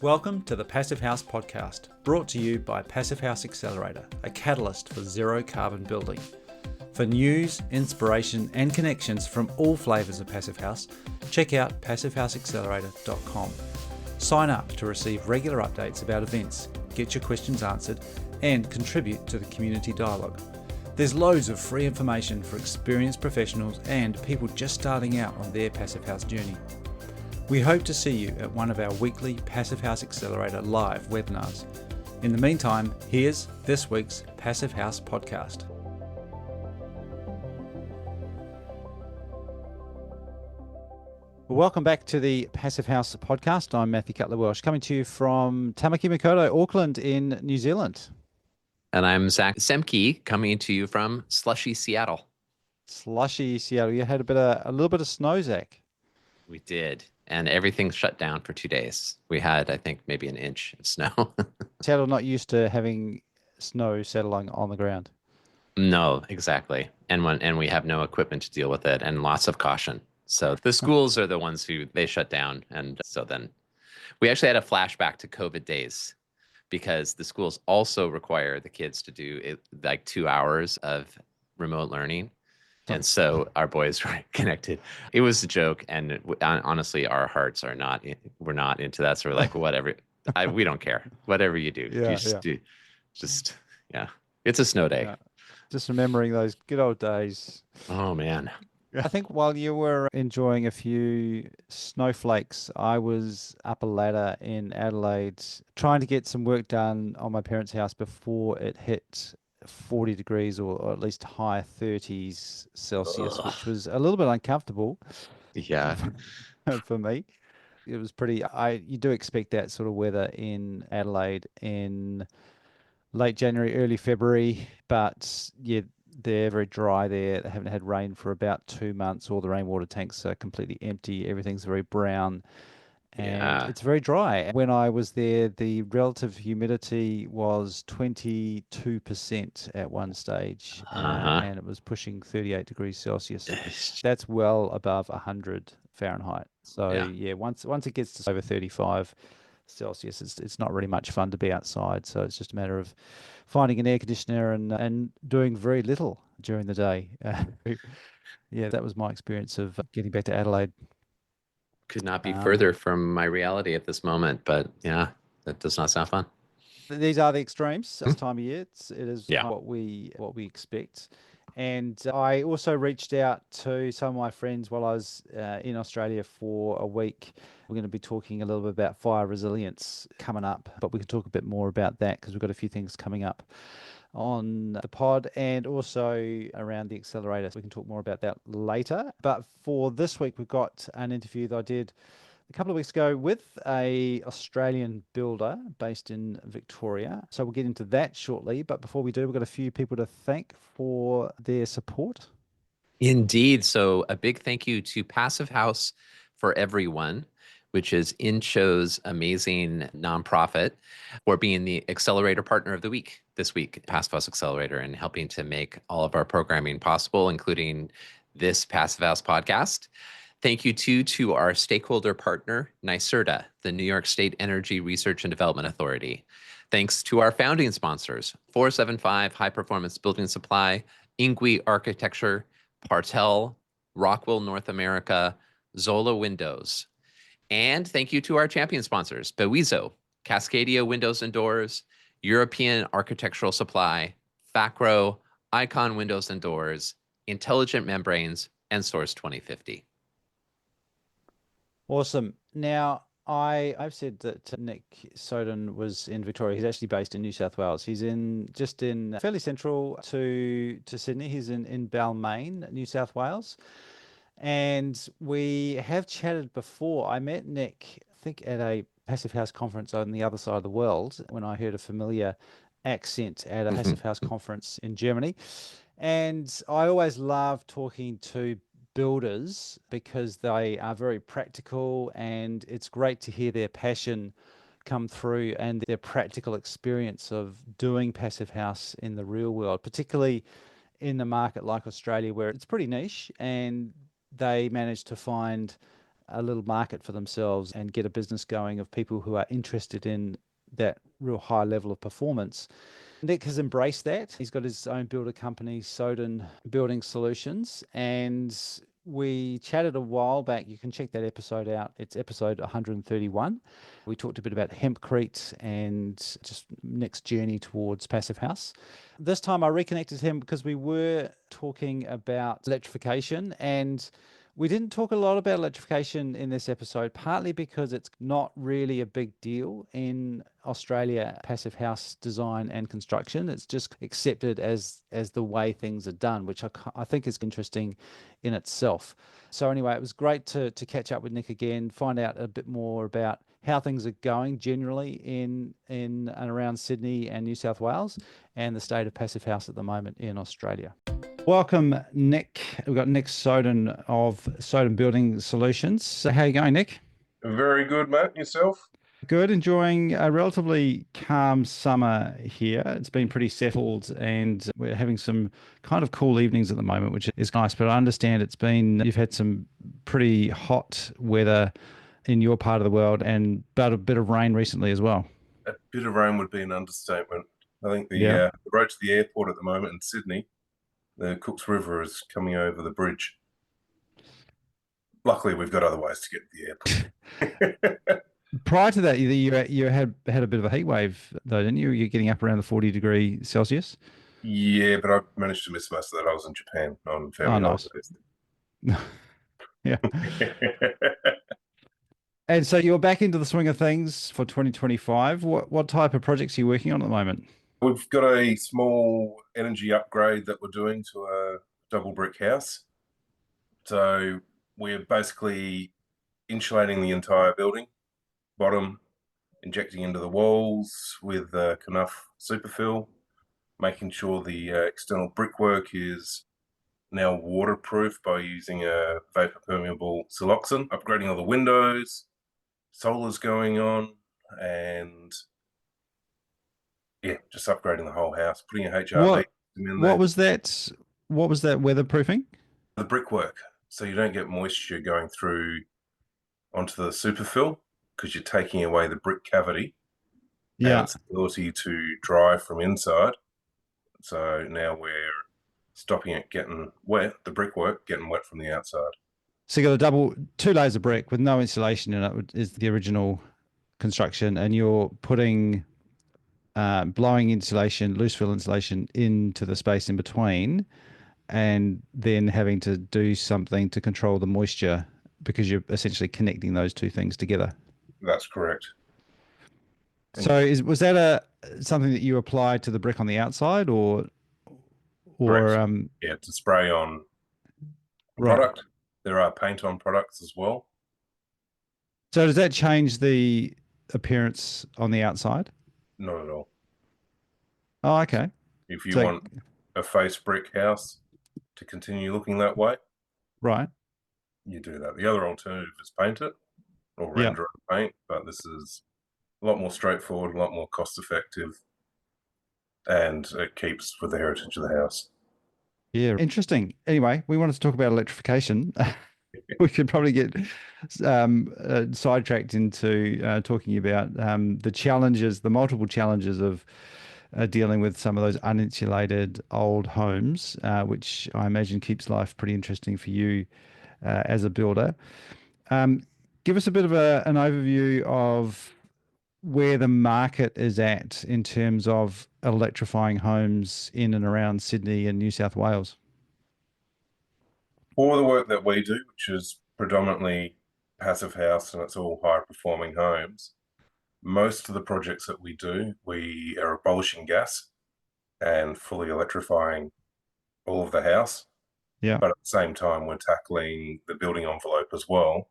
Welcome to the Passive House podcast, brought to you by Passive House Accelerator, a catalyst for zero carbon building. For news, inspiration, and connections from all flavours of Passive House, check out passivehouseaccelerator.com. Sign up to receive regular updates about events, get your questions answered, and contribute to the community dialogue. There's loads of free information for experienced professionals and people just starting out on their Passive House journey. We hope to see you at one of our weekly Passive House Accelerator live webinars. In the meantime, here's this week's Passive House podcast. Welcome back to the Passive House podcast. I'm Matthew Cutler-Welsh, coming to you from Tamaki Makaurau, Auckland in New Zealand. And I'm Zach Semke, coming to you from slushy Seattle. Slushy Seattle. You had a little bit of snow, Zach. We did. And everything shut down for 2 days. We had, I think, maybe an inch of snow. Seattle not used to having snow settling on the ground. No, exactly. And we have no equipment to deal with it and lots of caution. So the schools are the ones who they shut down. And so then we actually had a flashback to COVID days because the schools also require the kids to do it, like 2 hours of remote learning. And so our boys were connected. It was a joke. And honestly, our hearts are not, we're not into that. So we're like, whatever, we don't care. Whatever you do, just, it's a snow day. Yeah. Just remembering those good old days. Oh, man. I think while you were enjoying a few snowflakes, I was up a ladder in Adelaide trying to get some work done on my parents' house before it hit 40 degrees or at least high 30s Celsius, which was a little bit uncomfortable. Yeah. For me. It was pretty, you do expect that sort of weather in Adelaide in late January, early February, but yeah, they're very dry there. They haven't had rain for about 2 months. All the rainwater tanks are completely empty. Everything's very brown. And it's very dry. When I was there, the relative humidity was 22% at one stage, and it was pushing 38 degrees Celsius. That's well above 100 Fahrenheit. So yeah, once it gets to over 35 Celsius, it's not really much fun to be outside. So it's just a matter of finding an air conditioner and doing very little during the day. Yeah, that was my experience of getting back to Adelaide. Could not be further from my reality at this moment, but yeah, that does not sound fun. These are the extremes this time of year. It is what we expect. And I also reached out to some of my friends while I was in Australia for a week. We're going to be talking a little bit about fire resilience coming up, but we can talk a bit more about that because we've got a few things coming up on the pod and also around the accelerator. So we can talk more about that later. But for this week, we've got an interview that I did a couple of weeks ago with a Australian builder based in Victoria. So we'll get into that shortly. But before we do, we've got a few people to thank for their support. Indeed. So a big thank you to Passive House for Everyone, which is InShow's amazing nonprofit, for being the accelerator partner of the week this week, Passive House Accelerator, and helping to make all of our programming possible, including this Passive House podcast. Thank you to our stakeholder partner, NYSERDA, the New York State Energy Research and Development Authority. Thanks to our founding sponsors, 475 High Performance Building Supply, Ingui Architecture, Partel, Rockwell North America, Zola Windows. And thank you to our champion sponsors, Bewizo, Cascadia Windows and Doors, European Architectural Supply, Facro, Icon Windows and Doors, Intelligent Membranes, and Source 2050. Awesome. Now, I've said that Nick Sowden was in Victoria. He's actually based in New South Wales. He's just in fairly central to Sydney. He's in Balmain, New South Wales. And we have chatted before. I met Nick, I think, at a Passive House conference on the other side of the world when I heard a familiar accent at a Passive House conference in Germany. And I always love talking to builders because they are very practical, and it's great to hear their passion come through and their practical experience of doing Passive House in the real world, particularly in a market like Australia where it's pretty niche, and they managed to find a little market for themselves and get a business going of people who are interested in that real high level of performance. Nick has embraced that. He's got his own builder company, Sowden Building Solutions, and we chatted a while back. You can check that episode out. It's episode 131. We talked a bit about hempcrete and just Nick's journey towards Passive House. This time I reconnected him because we were talking about electrification, and we didn't talk a lot about electrification in this episode, partly because it's not really a big deal in Australia, passive house design and construction. It's just accepted as the way things are done, which I think is interesting in itself. So anyway, it was great to catch up with Nick again, find out a bit more about how things are going generally in and around Sydney and New South Wales, and the state of passive house at the moment in Australia. Welcome, Nick. We've got Nick Sowden of Sowden Building Solutions. So how are you going, Nick? Very good, Matt. Yourself? Good. Enjoying a relatively calm summer here. It's been pretty settled, and we're having some kind of cool evenings at the moment, which is nice. But I understand you've had some pretty hot weather in your part of the world, and about a bit of rain recently as well. A bit of rain would be an understatement. I think Yeah. the road to the airport at the moment in Sydney, the Cooks River is coming over the bridge. Luckily, we've got other ways to get to the airport. Prior to that, you had a bit of a heat wave, though, didn't you? You're getting up around the 40-degree Celsius. Yeah, but I managed to miss most of that. I was in Japan on Oh, family nice. holidays. Yeah. And so you're back into the swing of things for 2025. What type of projects are you working on at the moment? We've got a small energy upgrade that we're doing to a double brick house. So we're basically insulating the entire building, bottom, injecting into the walls with Knuff superfill, making sure the external brickwork is now waterproof by using a vapor permeable siloxane, upgrading all the windows, solar's going on, and yeah, just upgrading the whole house, putting a HRV What in what there. was that? What was that weatherproofing? The brickwork, so you don't get moisture going through onto the superfill because you're taking away the brick cavity and Yeah. its ability to dry from inside. So now we're stopping it getting wet, the brickwork getting wet from the outside. So you got two layers of brick with no insulation in it is the original construction, and you're putting blowing insulation, loose fill insulation into the space in between, and then having to do something to control the moisture because you're essentially connecting those two things together. That's correct. And So was that something that you applied to the brick on the outside, or correct. Yeah, to spray on right? product. There are paint on products as well. So does that change the appearance on the outside? Not at all. Oh, okay. If you So want a face brick house to continue looking that way, right. you do that. The other alternative is paint it or Yeah. render it paint, but this is a lot more straightforward, a lot more cost effective, and it keeps with the heritage of the house. Yeah. Interesting. Anyway, we wanted to talk about electrification. We could probably get sidetracked into talking about the multiple challenges of dealing with some of those uninsulated old homes, which I imagine keeps life pretty interesting for you as a builder. Give us a bit of an overview of where the market is at in terms of electrifying homes in and around Sydney and New South Wales. For the work that we do, which is predominantly passive house and it's all high performing homes, most of the projects that we do, we are abolishing gas and fully electrifying all of the house. Yeah. But at the same time, we're tackling the building envelope as well.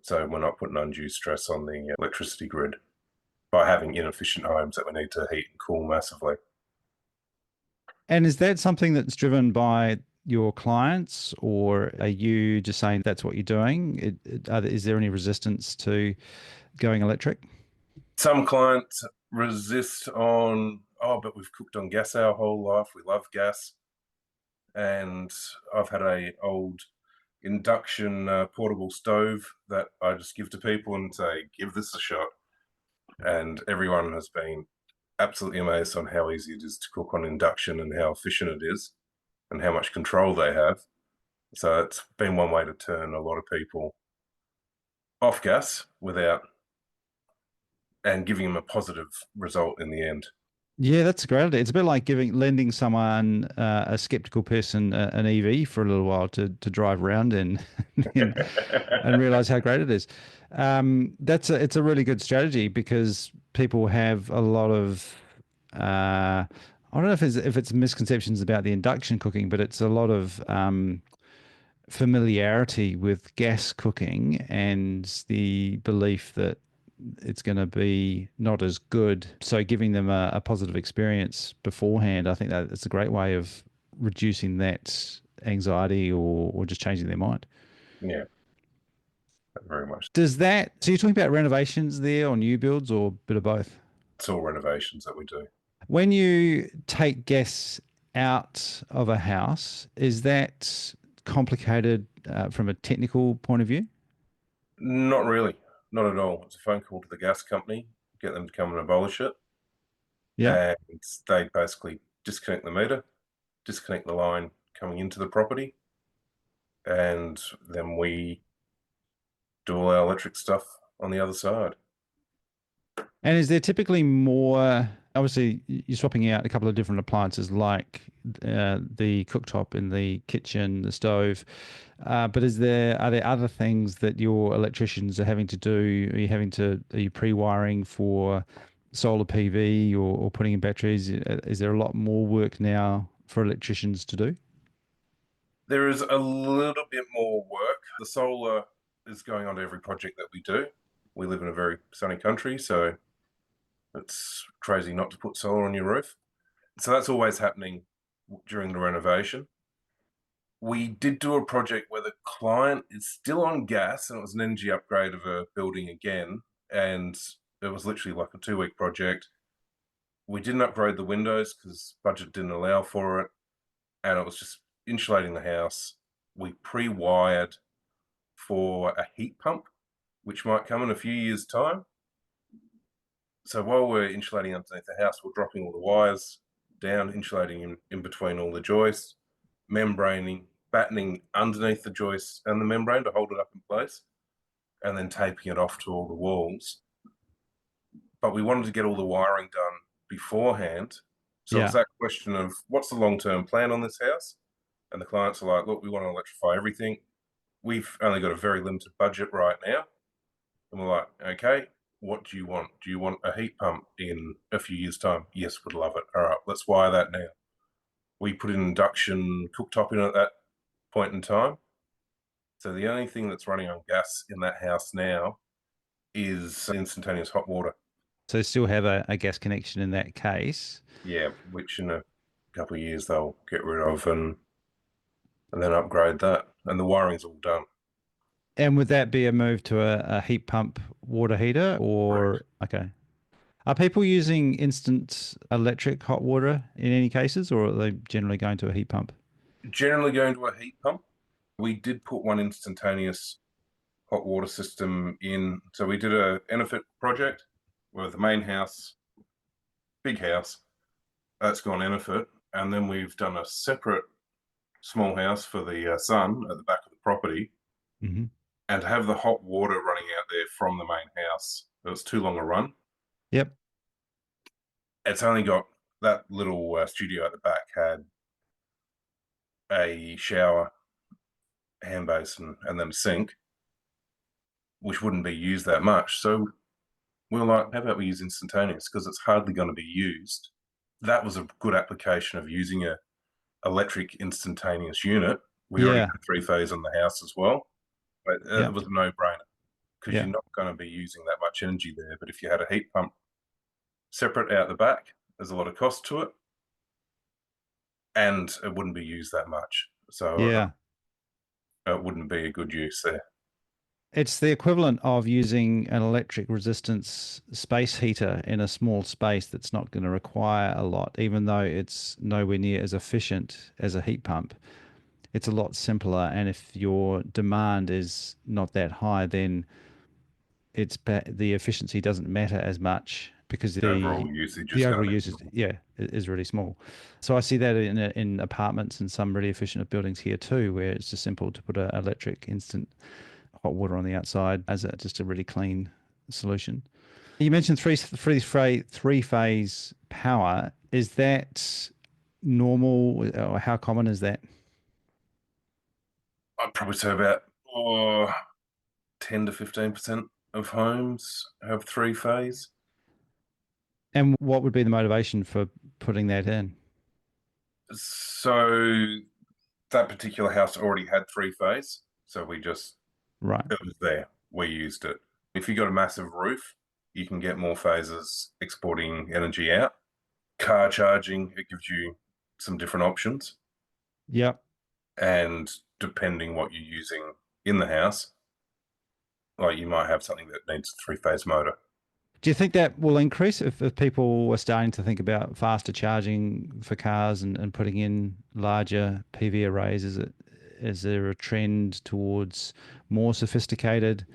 So we're not putting undue stress on the electricity grid by having inefficient homes that we need to heat and cool massively. And is that something that's driven by your clients, or are you just saying that's what you're doing? Is there any resistance to going electric? Some clients resist on, oh, but we've cooked on gas our whole life. We love gas. And I've had a old induction portable stove that I just give to people and say, give this a shot. And everyone has been absolutely amazed on how easy it is to cook on induction and how efficient it is and how much control they have. So it's been one way to turn a lot of people off gas without and giving them a positive result in the end. Yeah, that's a great idea. It's a bit like lending someone, a skeptical person, an EV for a little while to drive around in, and realize how great it is. It's a really good strategy because people have a lot of, I don't know if it's misconceptions about the induction cooking, but it's a lot of familiarity with gas cooking and the belief that it's going to be not as good. So giving them a positive experience beforehand, I think that it's a great way of reducing that anxiety or just changing their mind. Yeah, very much. So you're talking about renovations there or new builds or a bit of both? It's all renovations that we do. When you take guests out of a house, is that complicated from a technical point of view? Not really, not at all. It's a phone call to the gas company, get them to come and abolish it, Yeah. and they basically disconnect the meter, disconnect the line coming into the property, and then we do all our electric stuff on the other side. And is there typically more? Obviously, you're swapping out a couple of different appliances like the cooktop in the kitchen, the stove. But are there other things that your electricians are having to do? Are you pre-wiring for solar PV or putting in batteries? Is there a lot more work now for electricians to do? There is a little bit more work. The solar is going on to every project that we do. We live in a very sunny country, so it's crazy not to put solar on your roof. So that's always happening during the renovation. We did do a project where the client is still on gas, and it was an energy upgrade of a building again. And it was literally like a 2-week project. We didn't upgrade the windows because budget didn't allow for it. And it was just insulating the house. We pre-wired for a heat pump, which might come in a few years' time. So while we're insulating underneath the house, we're dropping all the wires down, insulating in between all the joists, membraning, battening underneath the joists and the membrane to hold it up in place, and then taping it off to all the walls. But we wanted to get all the wiring done beforehand. So it's Yeah. that question of what's the long-term plan on this house? And the clients are like, look, we want to electrify everything. We've only got a very limited budget right now. And we're like, okay, what do you want? Do you want a heat pump in a few years' time? Yes, would love it. All right, let's wire that now. We put an induction cooktop in at that point in time. So the only thing that's running on gas in that house now is instantaneous hot water. So still have a gas connection in that case. Yeah, which in a couple of years they'll get rid of and then upgrade that. And the wiring's all done. And would that be a move to a heat pump water heater or okay? Are people using instant electric hot water in any cases, or are they generally going to a heat pump? Generally going to a heat pump. We did put one instantaneous hot water system in. So we did a Enefit project where the main house, big house, that's gone Enefit. And then we've done a separate small house for the son at the back of the property. Mm-hmm. And to have the hot water running out there from the main house, it was too long a run. Yep. It's only got that little studio at the back had a shower, hand basin, and then a sink, which wouldn't be used that much. So we were like, how about we use instantaneous? Because it's hardly going to be used. That was a good application of using a electric instantaneous unit. We already Yeah. had 3-phase on the house as well. But Yeah. it was a no-brainer because Yeah. you're not going to be using that much energy there. But if you had a heat pump separate out the back, there's a lot of cost to it, and it wouldn't be used that much. So Yeah. it wouldn't be a good use there. It's the equivalent of using an electric resistance space heater in a small space that's not going to require a lot, even though it's nowhere near as efficient as a heat pump. it's a lot simpler. And if your demand is not that high, then the efficiency doesn't matter as much because The overall usage is the going overall to be use is really small. So I see that in apartments and some really efficient buildings here too, where it's just simple to put an electric instant hot water on the outside as just a really clean solution. You mentioned three phase power. Is that normal, or how common is that? I'd probably say about 10 to 15% of homes have three phase. And what would be the motivation for putting that in? So that particular house already had three phase. So Right. it was there. We used it. If you got a massive roof, you can get more phases exporting energy out. Car charging, it gives you some different options. Yep. And depending what you're using in the house, like you might have something that needs a three-phase motor. Do you think that will increase if people are starting to think about faster charging for cars and putting in larger PV arrays? Is there a trend towards more sophisticated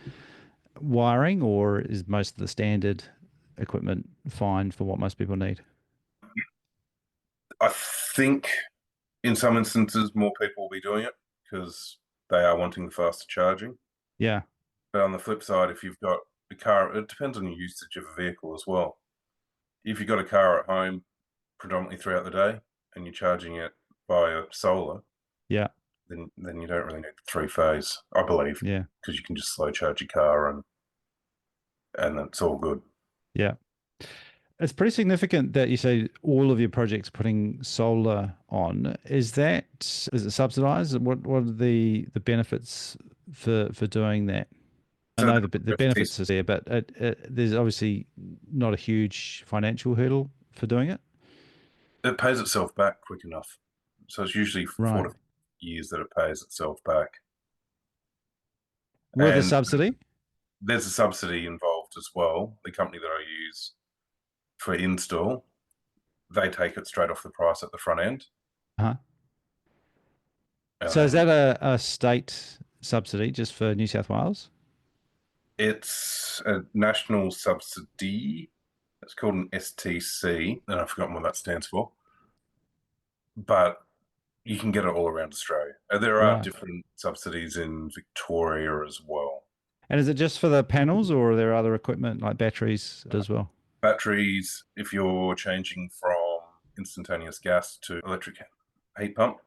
wiring, or is most of the standard equipment fine for what most people need? I think in some instances more people will be doing it because they are wanting the faster charging. Yeah. But on the flip side, if you've got a car, it depends on your usage of a vehicle as well. If you've got a car at home predominantly throughout the day and you're charging it via solar, Yeah. then you don't really need three phase, I believe, Yeah. because you can just slow charge your car and it's all good. Yeah. It's pretty significant that you say all of your projects putting solar on. Is it subsidized? What are the benefits for doing that? I So know the benefits are there, but there's obviously not a huge financial hurdle for doing it. it pays itself back quick enough. So it's usually Right. 4 to 5 years that it pays itself back. With a And subsidy? there's a subsidy involved as well. The company that I use for install, they take it straight off the price at the front end. Uh-huh. And So is then that a state subsidy just for New South Wales? it's a national subsidy. It's called an STC, and I've forgotten what that stands for. But you can get it all around Australia. There are Right. different subsidies in Victoria as well. And is it just for the panels, or are there other equipment like batteries as well? Batteries, if you're changing from instantaneous gas to electric heat pump,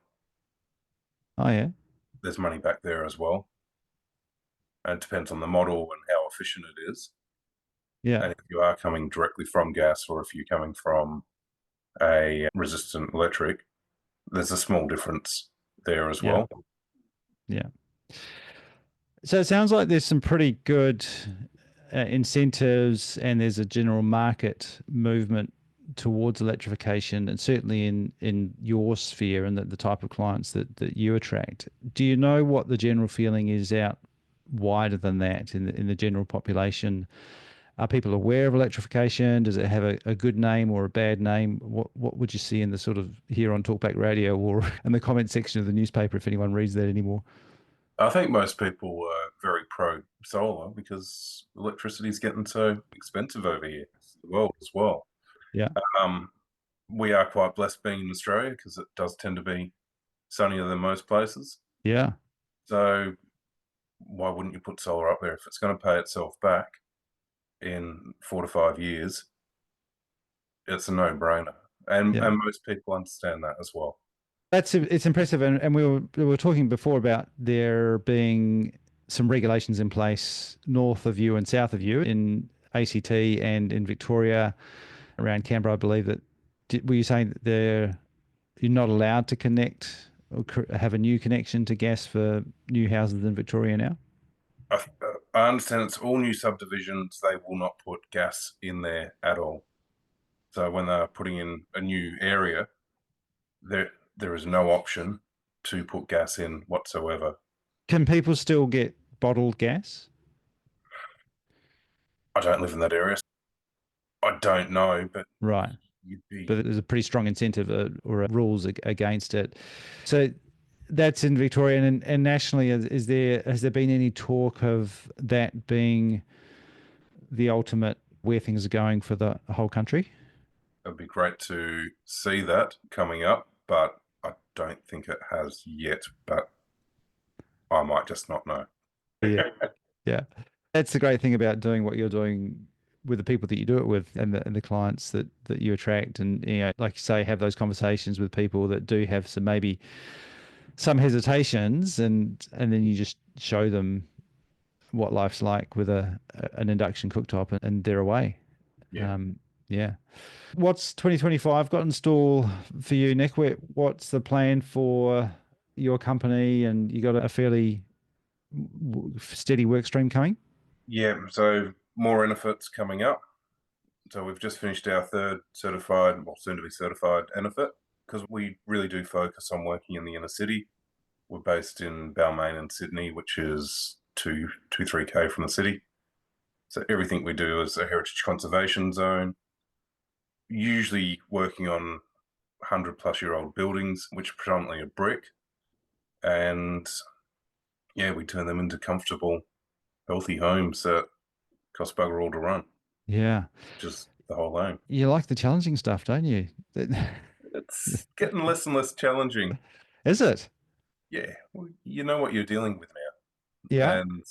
Oh yeah. there's money back there as well. And it depends on the model and how efficient it is. Yeah. And if you are coming directly from gas or if you're coming from a resistant electric, there's a small difference there as Yeah. well. Yeah. So it sounds like there's some pretty good incentives, and there's a general market movement towards electrification, and certainly in your sphere and the type of clients that you attract. Do you know what the general feeling is out wider than that in the general population? Are people aware of electrification? Does it have a good name or a bad name? What would you see in the sort of here on Talkback Radio or in the comment section of the newspaper if anyone reads that anymore? I think most people are very pro solar because electricity is getting so expensive over here, the world as well. Yeah. Um, we are quite blessed being in Australia because it does tend to be sunnier than most places. Yeah. So why wouldn't you put solar up there if it's going to pay itself back in 4 to 5 years? It's a no-brainer, and Yeah. most people understand that as well. It's impressive, and we were talking before about there being some regulations in place north of you and south of you in ACT and in Victoria around Canberra. I believe that were you saying that you're not allowed to connect or have a new connection to gas for new houses in Victoria now? I understand it's all new subdivisions. They will not put gas in there at all. So when they're putting in a new area, there is no option to put gas in whatsoever. Can people still get bottled gas? I don't live in that area. I don't know, but Right. you'd be But there's a pretty strong incentive or rules against it. So that's in Victoria, and nationally, has there been any talk of that being the ultimate where things are going for the whole country? It'd be great to see that coming up, but I don't think it has yet. But I might just not know. Yeah, yeah. That's the great thing about doing what you're doing with the people that you do it with, and the clients that you attract, and like you say, have those conversations with people that do have maybe some hesitations, and then you just show them what life's like with an induction cooktop, and they're away. Yeah. Yeah. What's 2025 got in store for you, Nick? What's the plan for your company? And you got a fairly steady work stream coming? Yeah, so more Enefits coming up. So we've just finished our third certified, well, soon to be certified Enefit, because we really do focus on working in the inner city. We're based in Balmain and Sydney, which is 3K from the city. So everything we do is a heritage conservation zone, usually working on 100-plus-year-old buildings, which predominantly are brick. And yeah, we turn them into comfortable, healthy homes that cost bugger all to run, Yeah. just the whole aim. You like the challenging stuff, don't you? It's getting less and less challenging. Is it? Yeah, well, you know what you're dealing with now. Yeah. And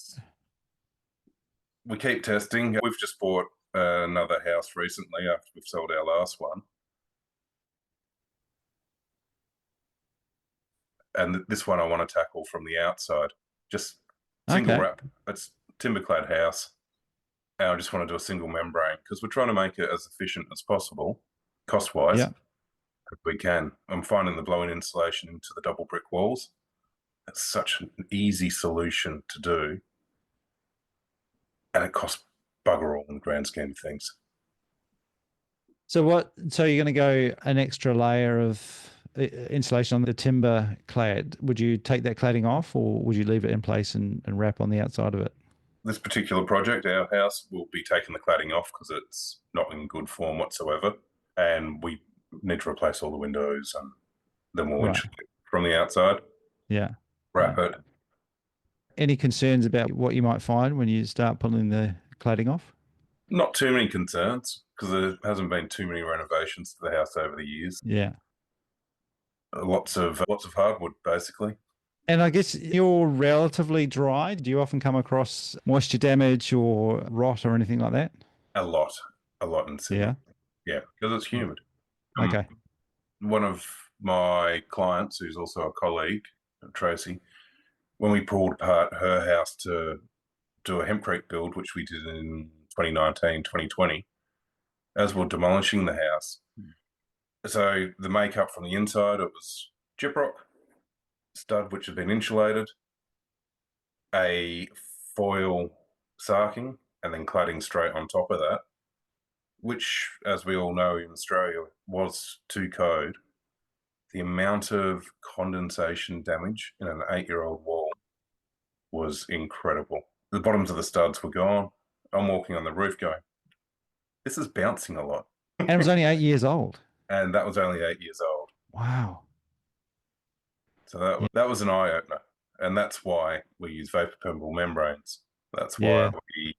we keep testing. We've just bought another house recently after we've sold our last one. And this one I want to tackle from the outside. Just single Okay. wrap. It's timber clad house. And I just want to do a single membrane because we're trying to make it as efficient as possible, cost wise, Yeah. if we can. I'm finding the blow-in insulation into the double brick walls. It's such an easy solution to do. And it costs bugger all in the grand scheme of things. So you're going to go an extra layer of insulation on the timber clad. Would you take that cladding off, or would you leave it in place and wrap on the outside of it? This particular project, our house, will be taking the cladding off because it's not in good form whatsoever. And we need to replace all the windows, and then we'll insulate from the outside, Yeah. wrap it. Any concerns about what you might find when you start pulling the cladding off? Not too many concerns because there hasn't been too many renovations to the house over the years. Yeah. Lots of hardwood, basically. And I guess you're relatively dry. Do you often come across moisture damage or rot or anything like that? A lot in Sydney. Yeah, because it's humid. Okay. One of my clients, who's also a colleague, Tracy, when we pulled apart her house to do a hempcrete build, which we did in 2019, 2020, as we're demolishing the house. So the makeup from the inside, it was gyprock, stud which had been insulated, a foil sarking, and then cladding straight on top of that, which, as we all know in Australia, was to code. The amount of condensation damage in an 8-year-old wall was incredible. The bottoms of the studs were gone. I'm walking on the roof going, this is bouncing a lot. And it was only 8 years old. And that was only 8 years old. Wow. So that was an eye opener. And that's why we use vapor permeable membranes. That's why we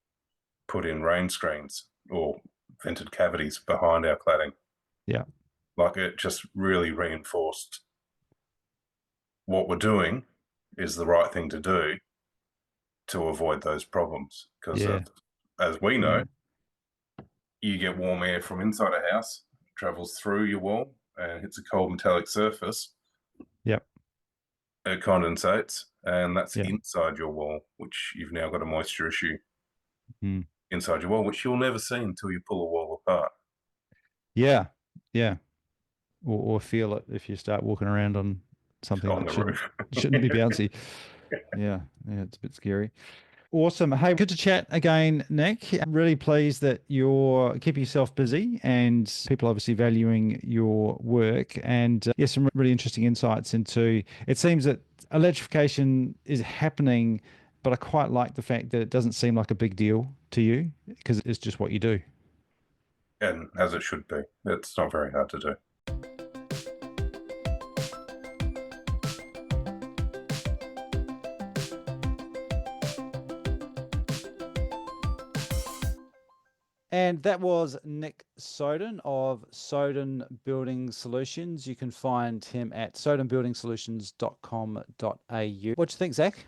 put in rain screens or vented cavities behind our cladding. Yeah. Like, it just really reinforced what we're doing is the right thing to do to avoid those problems. Because as we know, you get warm air from inside a house, travels through your wall and hits a cold metallic surface. Yep. It condensates, and that's inside your wall, which you've now got a moisture issue inside your wall, which you'll never see until you pull a wall apart. Yeah. Yeah. Or feel it if you start walking around on something on that the shouldn't be bouncy. Yeah. Yeah. It's a bit scary. Awesome. Hey, good to chat again, Nick. I'm really pleased that you're keeping yourself busy and people obviously valuing your work. And some really interesting insights into it. Seems that electrification is happening, but I quite like the fact that it doesn't seem like a big deal to you because it's just what you do. And as it should be. It's not very hard to do. And that was Nick Sowden of Sowden Building Solutions. You can find him at sowdenbuildingsolutions.com.au. What do you think, Zach?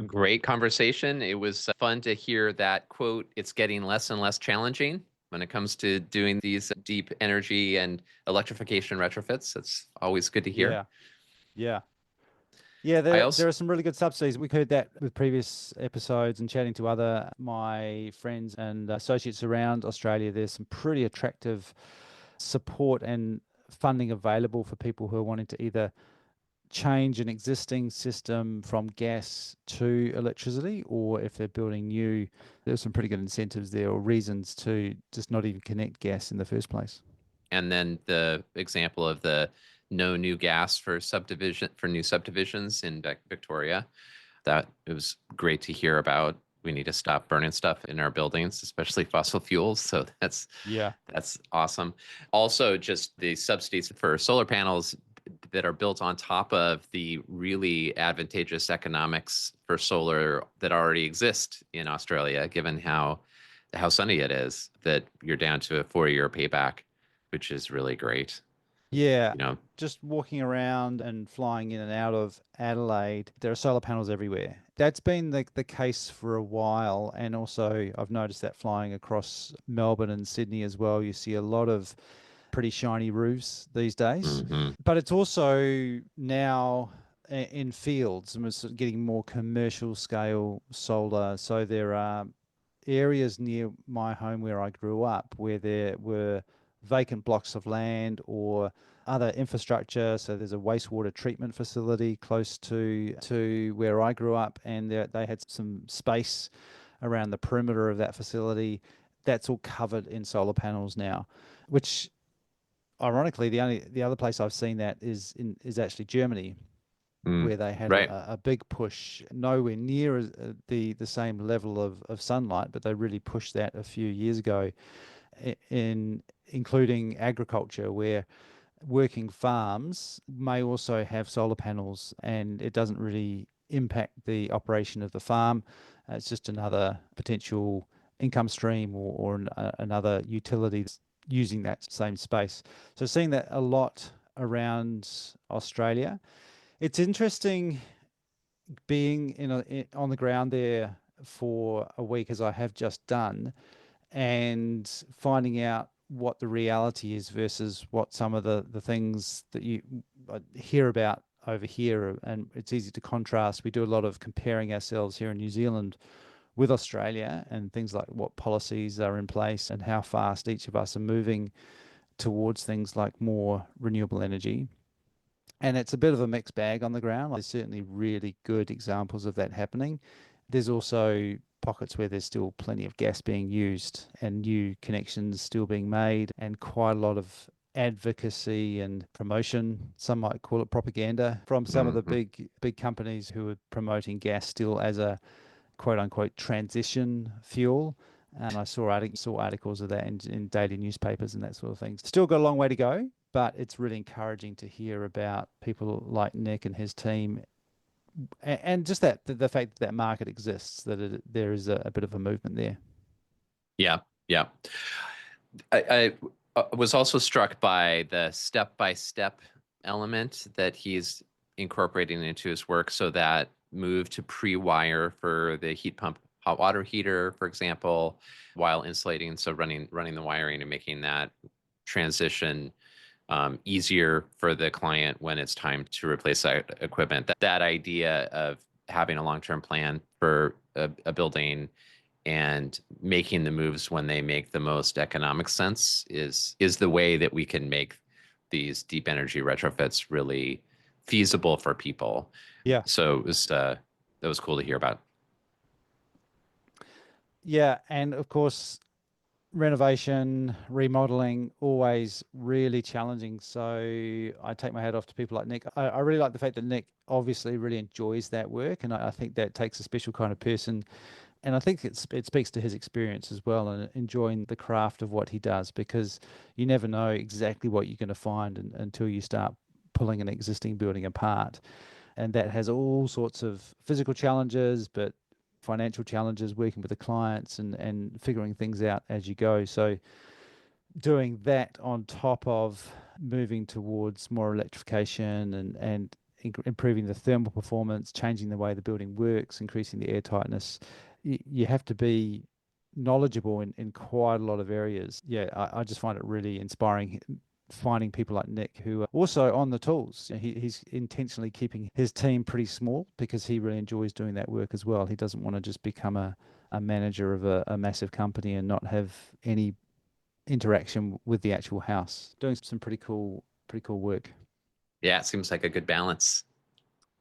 Great conversation. It was fun to hear that quote. It's getting less and less challenging when it comes to doing these deep energy and electrification retrofits. It's always good to hear. Yeah. Yeah. Yeah, I there also, are some really good subsidies. We heard that with previous episodes and chatting to other my friends and associates around Australia. There's some pretty attractive support and funding available for people who are wanting to either change an existing system from gas to electricity, or if they're building new, there's some pretty good incentives there or reasons to just not even connect gas in the first place. and then the example of the no new gas for new subdivisions in Victoria. That it was great to hear about. We need to stop burning stuff in our buildings, especially fossil fuels. So Yeah. that's awesome. Also, just the subsidies for solar panels that are built on top of the really advantageous economics for solar that already exist in Australia, given how sunny it is, that you're down to a 4-year payback, which is really great. Yeah. You know, Just walking around and flying in and out of Adelaide, there are solar panels everywhere. That's been the case for a while. And also, I've noticed that flying across Melbourne and Sydney as well, you see a lot of pretty shiny roofs these days. mhm. But it's also now in fields, and we're sort of getting more commercial scale solar. So there are areas near my home where I grew up where there were vacant blocks of land or other infrastructure. So there's a wastewater treatment facility close to where I grew up, and they had some space around the perimeter of that facility. That's all covered in solar panels now, which ironically the other place I've seen that is actually Germany, Mm, where they had right. a big push, nowhere near the same level of sunlight, but they really pushed that a few years ago in including agriculture, where working farms may also have solar panels and it doesn't really impact the operation of the farm. It's just another potential income stream or another utility that's using that same space. So seeing that a lot around Australia. It's interesting being on the ground there for a week as I have just done, and finding out what the reality is versus what some of the things that you hear about over here. And it's easy to contrast. We do a lot of comparing ourselves here in New Zealand with Australia and things like what policies are in place and how fast each of us are moving towards things like more renewable energy. And it's a bit of a mixed bag on the ground. There's certainly really good examples of that happening. There's also pockets where there's still plenty of gas being used and new connections still being made, and quite a lot of advocacy and promotion, some might call it propaganda, from some of the Mhm. big companies who are promoting gas still as a quote unquote transition fuel. And I saw articles of that in daily newspapers and that sort of thing. Still got a long way to go, but it's really encouraging to hear about people like Nick and his team, and just that the fact that market exists, that there is a bit of a movement there. Yeah, yeah. I was also struck by the step-by-step element that he's incorporating into his work. So that move to pre-wire for the heat pump hot water heater, for example, while insulating. So running the wiring and making that transition easier for the client when it's time to replace that equipment. That idea of having a long-term plan for a building and making the moves when they make the most economic sense is the way that we can make these deep energy retrofits really feasible for people. Yeah. So it was that was cool to hear about. Yeah, and of course, renovation, remodeling, always really challenging. So I take my hat off to people like Nick. I really like the fact that Nick obviously really enjoys that work, and I think that takes a special kind of person. And I think it speaks to his experience as well and enjoying the craft of what he does, because you never know exactly what you're going to find until you start pulling an existing building apart. And that has all sorts of physical challenges, but financial challenges, working with the clients and figuring things out as you go. So doing that on top of moving towards more electrification and improving the thermal performance, changing the way the building works, increasing the air tightness, you have to be knowledgeable in quite a lot of areas. Yeah, I just find it really inspiring finding people like Nick who are also on the tools. He's intentionally keeping his team pretty small because he really enjoys doing that work as well. He doesn't want to just become a manager of a massive company and not have any interaction with the actual house. Doing some pretty cool work. Yeah, it seems like a good balance.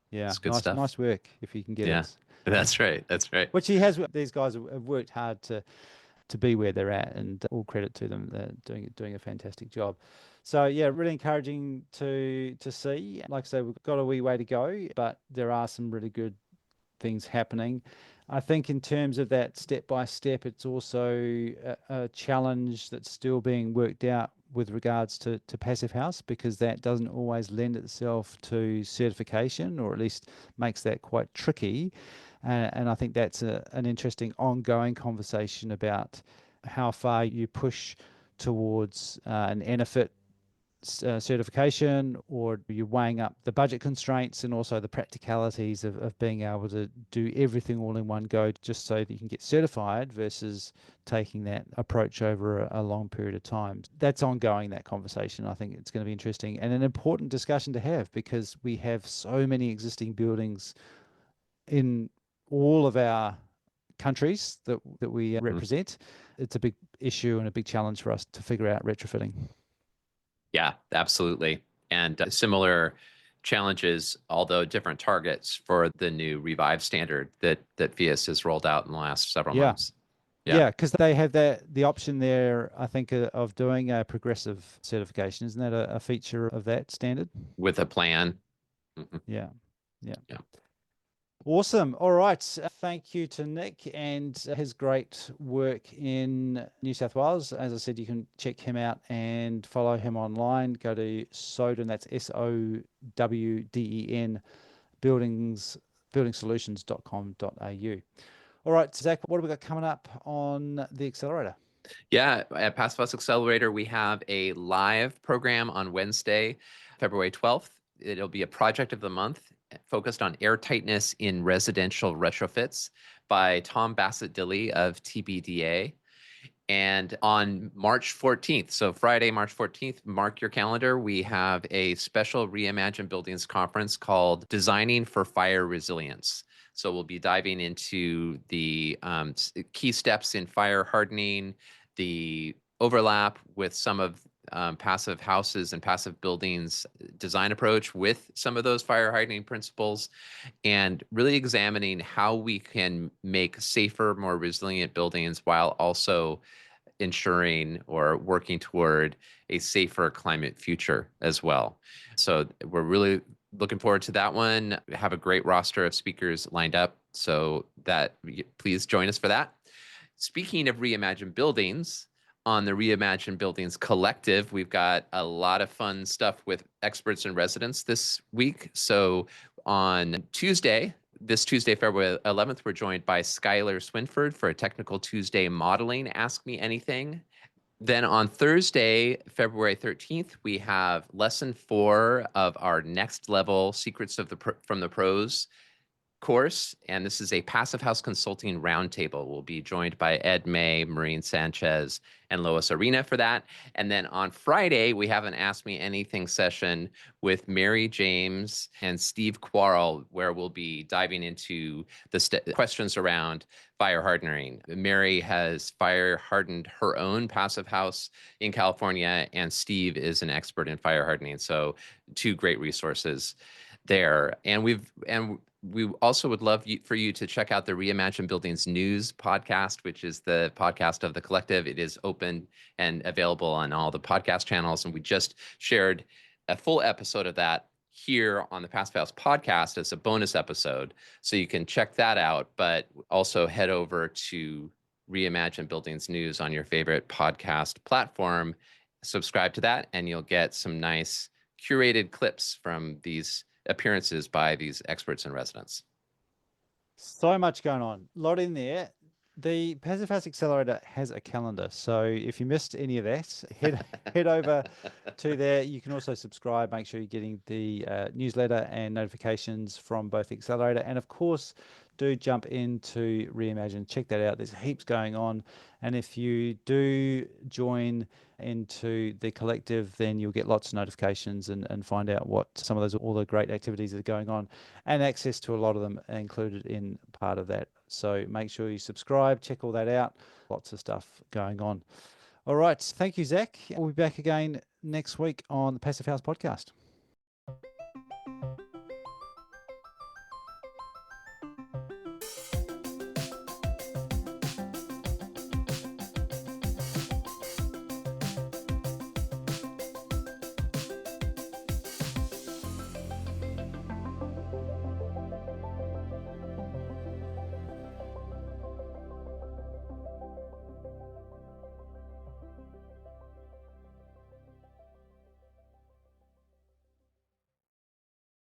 Yeah, It's good stuff. nice work if you can get Yeah, it. that's right. That's right. Which he has. These guys have worked hard to be where they're at, and all credit to them. They're doing a fantastic job. So yeah, really encouraging to see. Like I say, we've got a wee way to go, but there are some really good things happening. I think in terms of that step by step, it's also a challenge that's still being worked out with regards to passive house, because that doesn't always lend itself to certification, or at least makes that quite tricky. And I think that's an interesting ongoing conversation about how far you push towards an NFIT certification, or you're weighing up the budget constraints and also the practicalities of being able to do everything all in one go just so that you can get certified versus taking that approach over a long period of time. That's ongoing, that conversation. I think it's going to be interesting and an important discussion to have, because we have so many existing buildings in all of our countries that we represent. It's a big issue and a big challenge for us to figure out retrofitting. Yeah, absolutely. And similar challenges, although different targets for the new Revive standard that FIAS has rolled out in the last several Yeah. months. Yeah, because they have the option there, I think, of doing a progressive certification. Isn't that a feature of that standard? With a plan. Yeah. Yeah. Yeah. Awesome. All right. Thank you to Nick and his great work in New South Wales. As I said, you can check him out and follow him online. Go to Sowden, that's SOWDEN, buildingsolutions.com.au. All right, Zach, what have we got coming up on the accelerator? Yeah, at Passive House Accelerator, we have a live program on Wednesday, February 12th. It'll be a project of the month focused on air tightness in residential retrofits by Tom Bassett-Dilley of TBDA. And on March 14th, so Friday, March 14th, mark your calendar, we have a special Reimagine Buildings conference called Designing for Fire Resilience. So we'll be diving into the key steps in fire hardening, the overlap with some of passive houses and passive buildings design approach with some of those fire hardening principles, and really examining how we can make safer, more resilient buildings while also ensuring or working toward a safer climate future as well. So we're really looking forward to that one. We have a great roster of speakers lined up, so that please join us for that. Speaking of Reimagine Buildings, on the Reimagine Buildings Collective, we've got a lot of fun stuff with experts and residents this week. So on this Tuesday, February 11th, we're joined by Skylar Swinford for a Technical Tuesday Modeling Ask Me Anything. Then on Thursday, February 13th, we have lesson 4 of our next level Secrets from the Pros course, and this is a Passive House Consulting Roundtable. We'll be joined by Ed May, Maureen Sanchez, and Lois Arena for that. And then on Friday, we have an Ask Me Anything session with Mary James and Steve Quarrell, where we'll be diving into the questions around fire hardening. Mary has fire hardened her own passive house in California, and Steve is an expert in fire hardening. So 2 great resources there. And we also would love for you to check out the Reimagine Buildings News podcast, which is the podcast of the collective. It is open and available on all the podcast channels. And we just shared a full episode of that here on the Passive House podcast as a bonus episode. So you can check that out, but also head over to Reimagine Buildings News on your favorite podcast platform. Subscribe to that, and you'll get some nice curated clips from these appearances by these experts and residents. So much going on. A lot in there. The Passive House Accelerator has a calendar. So if you missed any of that, head over to there. You can also subscribe. Make sure you're getting the newsletter and notifications from both the Accelerator. And of course, do jump into Reimagine. Check that out. There's heaps going on. And if you do join into the collective, then you'll get lots of notifications and find out what some of those, all the great activities that are going on, and access to a lot of them included in part of that. So make sure you subscribe, check all that out. Lots of stuff going on. All right. Thank you, Zach. We'll be back again next week on the Passive House podcast.